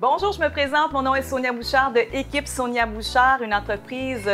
Bonjour, je me présente. Mon nom est Sonia Bouchard de Équipe Sonia Bouchard, une entreprise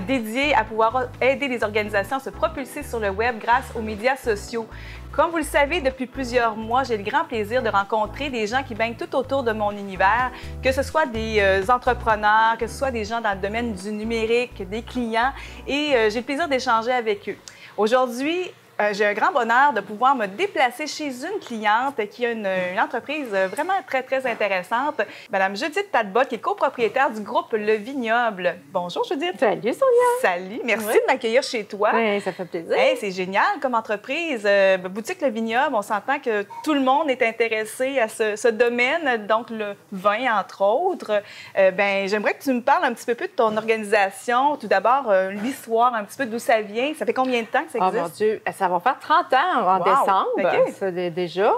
dédiée à pouvoir aider les organisations à se propulser sur le web grâce aux médias sociaux. Comme vous le savez, depuis plusieurs mois, j'ai le grand plaisir de rencontrer des gens qui baignent tout autour de mon univers, que ce soit des entrepreneurs, que ce soit des gens dans le domaine du numérique, des clients, et j'ai le plaisir d'échanger avec eux. Aujourd'hui, j'ai un grand bonheur de pouvoir me déplacer chez une cliente qui a une entreprise vraiment très intéressante, Madame Judith Talbot, qui est copropriétaire du groupe Le Vignoble. Bonjour Judith. Salut Sonia. Salut, merci de m'accueillir chez toi. Oui, ça fait plaisir. Hey, c'est génial comme entreprise. Boutique Le Vignoble, on s'entend que tout le monde est intéressé à ce domaine, donc le vin entre autres. J'aimerais que tu me parles un petit peu plus de ton organisation. Tout d'abord, l'histoire, un petit peu d'où ça vient. Ça fait combien de temps que ça existe? Oh mon Dieu, ça va faire 30 ans en décembre, okay. Ça, déjà.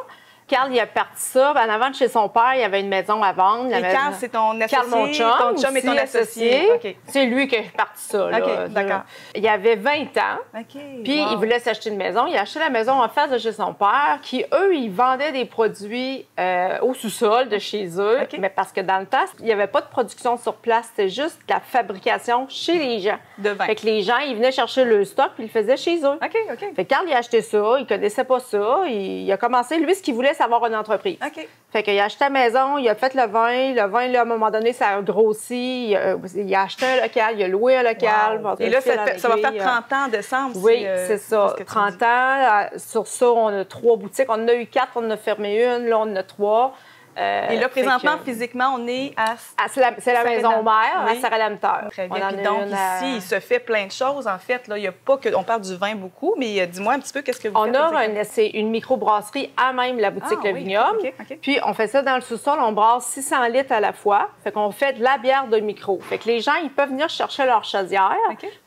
Carl, il a parti ça. En avant de chez son père, il y avait une maison à vendre. Et Carl, c'est ton associé? Carl, mon chum. Ton chum est ton associé. Okay. C'est lui qui a parti ça. OK, d'accord. Il avait 20 ans. OK. Puis, il voulait s'acheter une maison. Il a acheté la maison en face de chez son père, qui, eux, ils vendaient des produits au sous-sol de chez eux. Okay. Mais parce que dans le temps, il n'y avait pas de production sur place. C'était juste la fabrication chez les gens. De vin. Fait que les gens, ils venaient chercher le stock puis ils le faisaient chez eux. OK. Fait que Carl, il a acheté ça. Il connaissait pas ça. Il a commencé, lui, ce qu'il voulait, c'est avoir une entreprise. OK. Fait qu'il a acheté la maison, il a fait le vin. Le vin, là, à un moment donné, ça a grossi. Il a acheté un local, il a loué un local. Wow. Et là, ça va faire 30 ans en décembre. Oui, c'est ça. 30 ans. Sur ça, on a 3 boutiques. On en a eu 4, on en a fermé une. Là, on en a 3. Et là, présentement, physiquement, on est à... C'est la maison mère, oui. à Sarah-Lamteur. Très bien. Puis donc, ici, il se fait plein de choses, en fait. Là, il n'y a pas que... On parle du vin beaucoup, mais dis-moi un petit peu, qu'est-ce que vous faites? C'est une microbrasserie à même la boutique Le Vignoble. Okay. Puis, on fait ça dans le sous-sol. On brasse 600 litres à la fois. Fait qu'on fait de la bière de micro. Fait que les gens, ils peuvent venir chercher leur chaudière,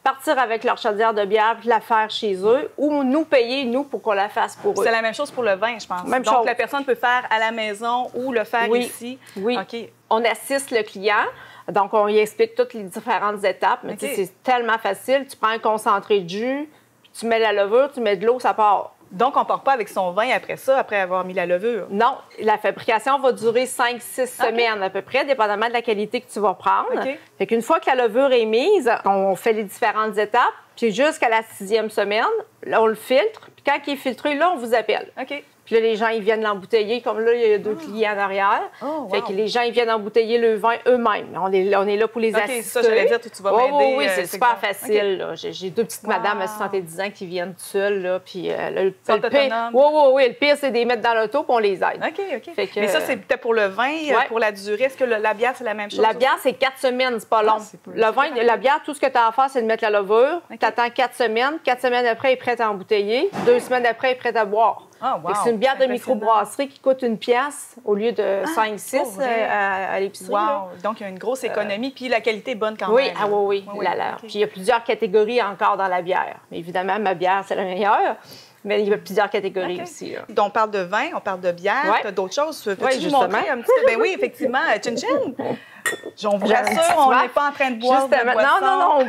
partir avec leur chaudière de bière, puis la faire chez eux, ou nous payer, nous, pour qu'on la fasse pour eux. C'est la même chose pour le vin, je pense. Même donc, chose. La personne peut faire à la maison ou le faire ici. Oui. OK. On assiste le client. Donc, on lui explique toutes les différentes étapes. Mais c'est tellement facile. Tu prends un concentré de jus, puis tu mets la levure, tu mets de l'eau, ça part. Donc, on ne part pas avec son vin après ça, après avoir mis la levure? Non. La fabrication va durer 5-6 semaines à peu près, dépendamment de la qualité que tu vas prendre. Fait qu'une fois que la levure est mise, on fait les différentes étapes. Puis jusqu'à la 6e semaine, là, on le filtre. Puis quand il est filtré, là, on vous appelle. OK. Puis là, les gens, ils viennent l'embouteiller. Comme là, il y a 2 clients en arrière. Fait que les gens, ils viennent embouteiller le vin eux-mêmes. On est là pour les assister. Ça, j'allais dire, tu vas m'aider. Oui, c'est super facile. J'ai 2 petites madames à 70 ans qui viennent seules. Là, puis le pire, le pire, c'est de les mettre dans l'auto puis on les aide. OK. Fait que, mais ça, c'est peut-être pour le vin, pour la durée. Est-ce que la bière, c'est la même chose? La bière, c'est 4 semaines, c'est pas long. Le vin, la bière, tout ce que tu as à faire, c'est de mettre la levure. Tu attends 4 semaines. 4 semaines après, elle est prête à embouteiller. 2 semaines après, elle est prête à boire. C'est une bière de microbrasserie qui coûte 1 pièce au lieu de 5-6 à l'épicerie. Donc, il y a une grosse économie. Puis la qualité est bonne quand même. Oui. Puis il y a plusieurs catégories encore dans la bière. Mais évidemment, ma bière, c'est la meilleure. Mais il y a plusieurs catégories aussi. Là. Donc, on parle de vin, on parle de bière. Tu as d'autres choses. Peux-tu nous montrer un petit peu? Ben oui, effectivement. Chin-chin. On vous rassure, on n'est pas en train de boire de la boisson. Non,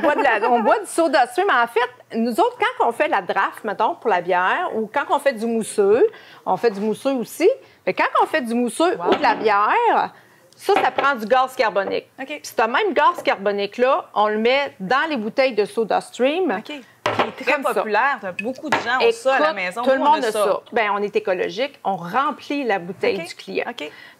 on boit du soda stream. Mais en fait, nous autres, quand on fait la draft, mettons, pour la bière, ou quand on fait du mousseux, on fait du mousseux aussi. Mais quand on fait du mousseux ou de la bière, ça prend du gaz carbonique. Puis ce même gaz carbonique-là, on le met dans les bouteilles de soda stream. Qui est très populaire. Beaucoup de gens ont ça à la maison. Tout le monde a ça. Bien, on est écologique. On remplit la bouteille du client.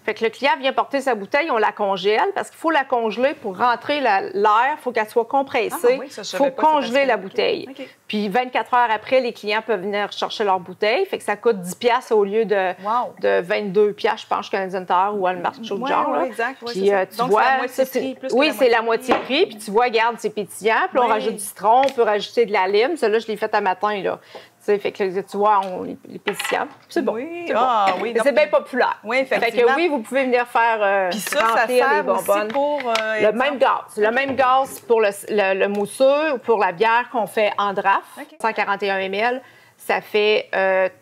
Fait que le client vient porter sa bouteille, on la congèle parce qu'il faut la congeler pour rentrer l'air. Il faut qu'elle soit compressée. Il faut congeler la bouteille. Puis 24 heures après, les clients peuvent venir chercher leur bouteille. Fait que ça coûte 10 piastres au lieu de 22 piastres, je pense, Canadian Tire ou Walmart, chose de genre. Exact. Puis tu vois, c'est la moitié prix. Puis tu vois, regarde, c'est pétillant. Puis on rajoute du citron, on peut rajouter de la lime. Celle-là, je l'ai faite à matin, là. Fait que tu vois, les pétillants. C'est bon. C'est bien populaire. Oui, effectivement. Fait que vous pouvez venir faire puis ça sert aussi pour... le même gaz. Le même gaz pour le mousseux ou pour la bière qu'on fait en draft. 141 ml, ça fait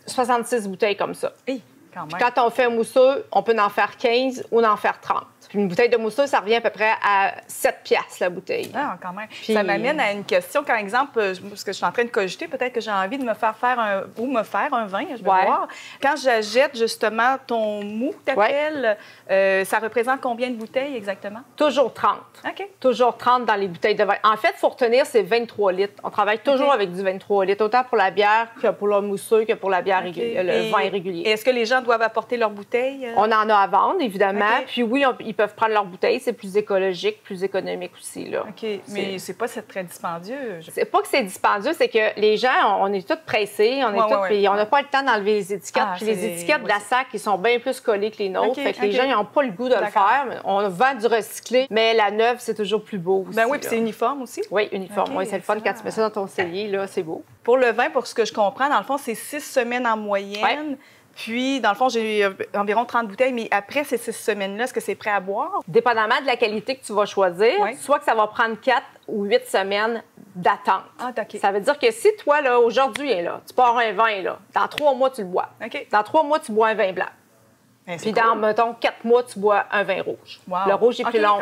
66 bouteilles comme ça. quand même. Quand on fait un mousseux, on peut en faire 15 ou en faire 30. Puis une bouteille de mousseux, ça revient à peu près à 7 piastres, la bouteille. Ah, quand même. Puis, ça m'amène à une question. Par exemple, parce que je suis en train de cogiter, peut-être que j'ai envie de me faire un vin, je vais voir. Quand j'achète justement ton mou, t'appelles, ça représente combien de bouteilles exactement? Toujours 30. OK. Toujours 30 dans les bouteilles de vin. En fait, il faut retenir, c'est 23 litres. On travaille toujours avec du 23 litres, autant pour la bière que pour le mousseux que pour la bière le vin régulier. Et est-ce que les gens doivent apporter leurs bouteilles? On en a à vendre, évidemment. Puis oui, ils peuvent prendre leur bouteille. C'est plus écologique, plus économique aussi, là. OK. Mais c'est pas très dispendieux. C'est pas que c'est dispendieux, c'est que les gens, on est tous pressés, puis on n'a pas le temps d'enlever les étiquettes. Puis les étiquettes de la SAC, ils sont bien plus collées que les nôtres. Fait que les gens, ils n'ont pas le goût de le faire. On vend du recyclé, mais la neuve, c'est toujours plus beau aussi. Ben oui, puis c'est uniforme aussi. Oui, uniforme. Oui, c'est le fun quand tu mets ça dans ton cellier, là, c'est beau. Pour le vin, pour ce que je comprends, dans le fond, c'est 6 semaines en moyenne. Ouais. Puis, dans le fond, j'ai environ 30 bouteilles, mais après ces 6 semaines-là, est-ce que c'est prêt à boire? Dépendamment de la qualité que tu vas choisir, soit que ça va prendre 4 ou 8 semaines d'attente. Ah, OK. Ça veut dire que si toi, là, aujourd'hui, là, tu pars un vin, là, dans 3 mois, tu le bois. OK. Dans 3 mois, tu bois un vin blanc. Puis dans, mettons, 4 mois, tu bois un vin rouge. Wow. Le rouge est plus long.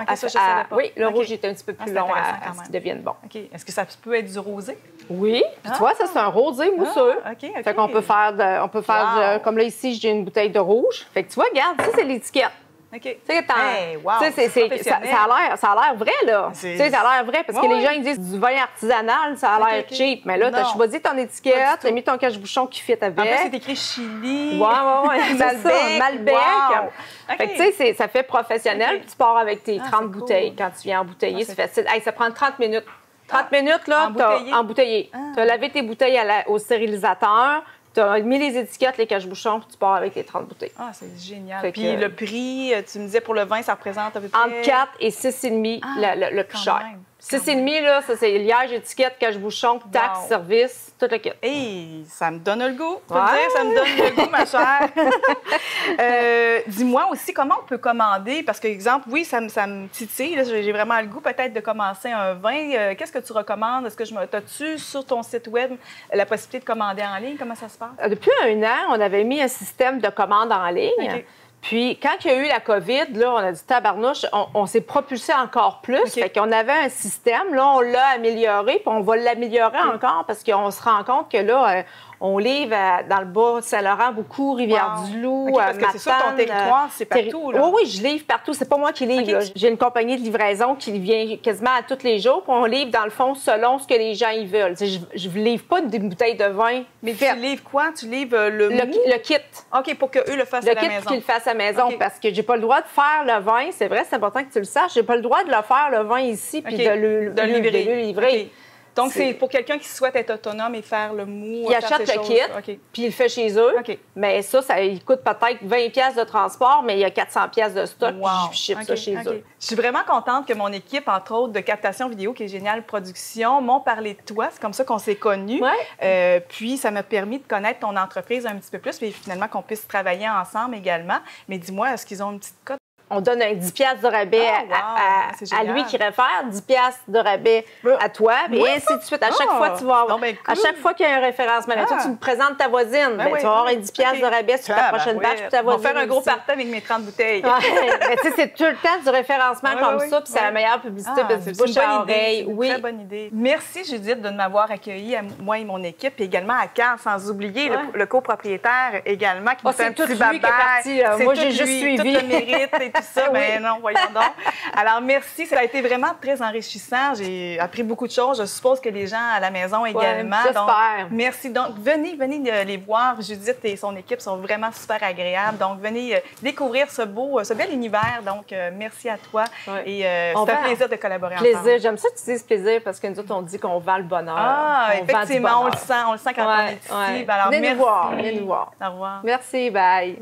Oui, le rouge est un petit peu plus long à ce qu'il devienne bon. OK. Est-ce que ça peut être du rosé? Oui. Puis tu vois, ça, c'est un rosé mousseux. OK. Fait qu'on peut faire, comme là, ici, j'ai une bouteille de rouge. Fait que tu vois, regarde, ça, c'est l'étiquette. OK. Tu sais, ça a l'air vrai, là. Tu sais, ça a l'air vrai, parce que les gens, ils disent du vin artisanal, ça a l'air cheap. Mais là, tu as choisi ton étiquette, tu as mis ton cache-bouchon qui fit avec. En plus, c'est écrit Chili. Oui. Malbec. Wow. Fait que, tu sais, ça fait professionnel. Tu pars avec tes 30 bouteilles. Quand tu viens embouteiller, c'est facile. Hey, ça prend 30 minutes. 30 minutes, là, t'as embouteillé. Tu as lavé tes bouteilles au stérilisateur. Tu as mis les étiquettes, les cache-bouchons, puis tu pars avec les 30 bouteilles. Ah, c'est génial. Puis le prix, tu me disais pour le vin, ça représente à peu près... Entre 4 et 6,5 le plus cher. 6,5 là, ça, c'est liège, étiquette, cache-bouchon, taxe, service, tout le kit. Hey, ça me donne le goût. Faut dire, ça me donne le goût, ma chère. Dis-moi aussi, comment on peut commander? Parce que, exemple, oui, ça me titille. J'ai vraiment le goût peut-être de commencer un vin. Qu'est-ce que tu recommandes? As-tu sur ton site web la possibilité de commander en ligne? Comment ça se passe? Depuis un an, on avait mis un système de commande en ligne. Okay. Puis, quand il y a eu la COVID, là, on a dit tabarnouche, on s'est propulsé encore plus. Okay. Fait qu'on avait un système, là, on l'a amélioré, puis on va l'améliorer encore parce qu'on se rend compte que là, on livre dans le Bas-Saint-Laurent beaucoup, Rivière-du-Loup, parce que c'est ça, ton territoire, c'est partout, là. Oui, je livre partout. C'est pas moi qui livre. Okay. J'ai une compagnie de livraison qui vient quasiment à tous les jours, puis on livre, dans le fond, selon ce que les gens y veulent. Je ne livre pas des bouteilles de vin. Mais tu livres quoi? Tu livres le kit. OK, pour qu'eux le fassent à la maison. Le kit pour qu'ils le fassent à la maison, parce que j'ai pas le droit de faire le vin. C'est vrai, c'est important que tu le saches. J'ai pas le droit de le faire, le vin, ici, puis de le livrer. Okay. Donc, c'est pour quelqu'un qui souhaite être autonome et faire le mou. Il achète le kit, puis il le fait chez eux. Okay. Mais ça il coûte peut-être 20 pièces de transport, mais il y a 400 pièces de stock, puis je ship ça chez eux. Je suis vraiment contente que mon équipe, entre autres, de captation vidéo, qui est Génial Production, m'ont parlé de toi. C'est comme ça qu'on s'est connus. Ouais. Puis, ça m'a permis de connaître ton entreprise un petit peu plus, puis finalement qu'on puisse travailler ensemble également. Mais dis-moi, est-ce qu'ils ont une petite cote? On donne un 10 piastres de rabais à lui qui réfère, 10 piastres de rabais à toi, et ainsi de suite. À chaque fois, tu vas avoir, à chaque fois qu'il y a un référencement, toi, tu me présentes ta voisine, tu vas avoir un 10 piastres de rabais sur ta prochaine batch pour ta voisine. On va faire un gros party avec mes 30 bouteilles. Mais tu sais, c'est tout le temps du référencement comme ça, puis c'est la meilleure publicité, parce que du bouche à oreille. Oui, très bonne idée. Merci, Judith, de m'avoir accueilli, moi et mon équipe, et également à Carl, sans oublier le copropriétaire également, qui nous fait un petit babage. Moi, j'ai juste suivi. Tout le mérite et tout ça. Ben non, voyons donc. Alors, merci. Ça a été vraiment très enrichissant. J'ai appris beaucoup de choses. Je suppose que les gens à la maison également. J'espère. Merci. Donc, venez les voir. Judith et son équipe sont vraiment super agréables. Donc, venez découvrir ce bel univers. Donc, merci à toi. Et c'est un plaisir de collaborer ensemble. J'aime ça que tu dises plaisir parce que nous autres, on dit qu'on vend le bonheur. Ah, effectivement, on le sent quand on est ici. Alors, venez nous voir. Au revoir. Merci, bye.